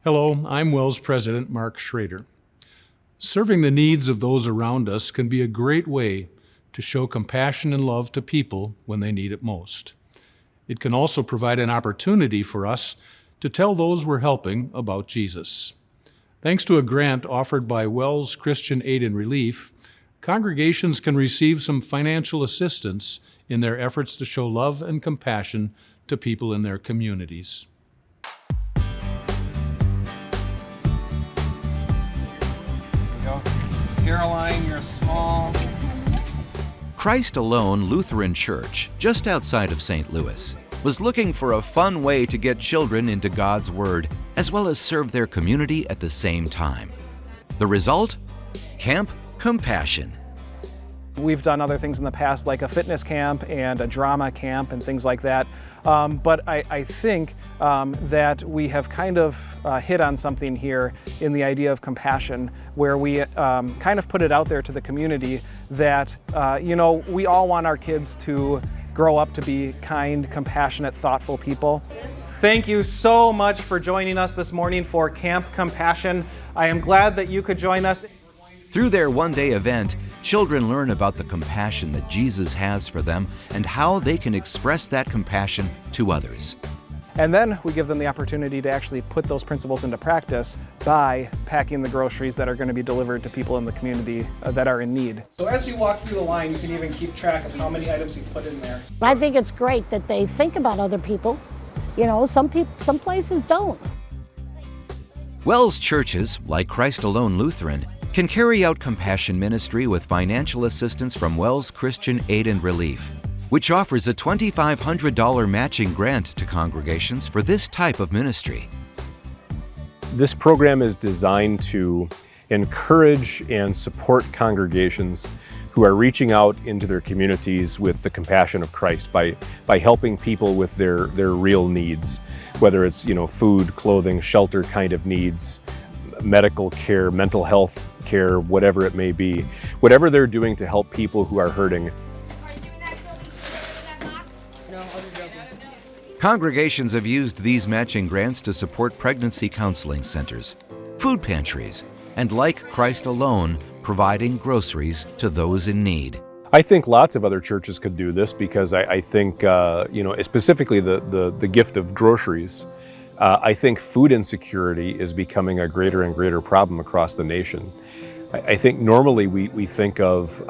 Hello, I'm WELS President Mark Schrader. Serving the needs of those around us can be a great way to show compassion and love to people when they need it most. It can also provide an opportunity for us to tell those we're helping about Jesus. Thanks to a grant offered by WELS Christian Aid and Relief, congregations can receive some financial assistance in their efforts to show love and compassion to people in their communities. Caroline, you're small. Christ Alone Lutheran Church, just outside of St. Louis, was looking for a fun way to get children into God's Word, as well as serve their community at the same time. The result? Camp Compassion. We've done other things in the past, like a fitness camp and a drama camp and things like that. But I think that we have kind of hit on something here in the idea of compassion, where we kind of put it out there to the community that, we all want our kids to grow up to be kind, compassionate, thoughtful people. Thank you so much for joining us this morning for Camp Compassion. I am glad that you could join us. Through their one-day event, children learn about the compassion that Jesus has for them and how they can express that compassion to others. And then we give them the opportunity to actually put those principles into practice by packing the groceries that are going to be delivered to people in the community that are in need. So as you walk through the line, you can even keep track of how many items you've put in there. I think it's great that they think about other people. Some places don't. WELS churches, like Christ Alone Lutheran, can carry out compassion ministry with financial assistance from WELS Christian Aid and Relief, which offers a $2,500 matching grant to congregations for this type of ministry. This program is designed to encourage and support congregations who are reaching out into their communities with the compassion of Christ by helping people with their real needs, whether it's food, clothing, shelter kind of needs, medical care, mental health care, whatever it may be. Whatever they're doing to help people who are hurting. Congregations have used these matching grants to support pregnancy counseling centers, food pantries, and like Christ Alone, providing groceries to those in need. I think lots of other churches could do this because I think, specifically the gift of groceries. I think food insecurity is becoming a greater and greater problem across the nation. I think normally we think of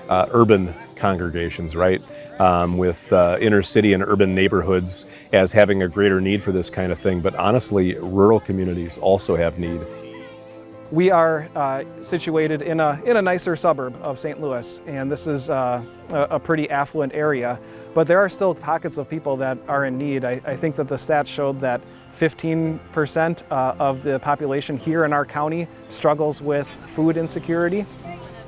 urban congregations, right? With inner city and urban neighborhoods as having a greater need for this kind of thing. But honestly, rural communities also have need. We are situated in a nicer suburb of St. Louis, and this is a pretty affluent area. But there are still pockets of people that are in need. I think that the stats showed that 15% of the population here in our county struggles with food insecurity.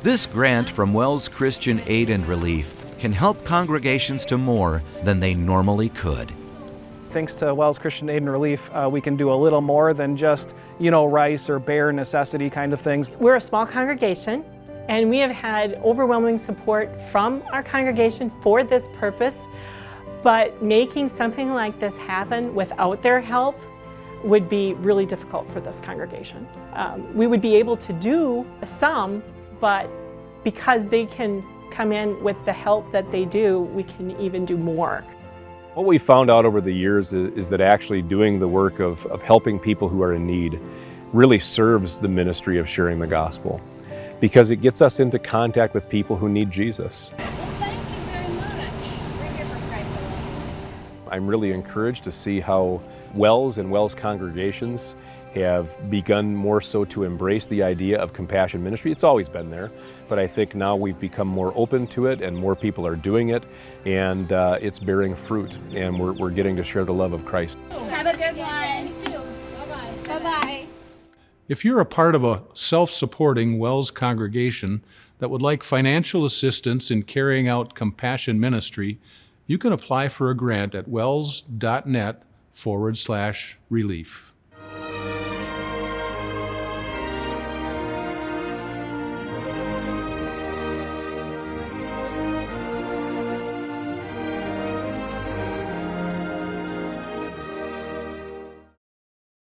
This grant from WELS Christian Aid and Relief can help congregations to more than they normally could. Thanks to WELS Christian Aid and Relief, we can do a little more than just, rice or bare necessity kind of things. We're a small congregation, and we have had overwhelming support from our congregation for this purpose, but making something like this happen without their help would be really difficult for this congregation. We would be able to do some, but because they can come in with the help that they do, we can even do more. What we found out over the years is that actually doing the work of helping people who are in need really serves the ministry of sharing the gospel, because it gets us into contact with people who need Jesus. Well, thank you very much. We're here for Christ Alone. I'm really encouraged to see how WELS and WELS congregations have begun more so to embrace the idea of compassion ministry. It's always been there, but I think now we've become more open to it and more people are doing it, and it's bearing fruit, and we're getting to share the love of Christ. Have a good one. You too. Bye-bye. Bye-bye. If you're a part of a self-supporting WELS congregation that would like financial assistance in carrying out compassion ministry, you can apply for a grant at wels.net/relief.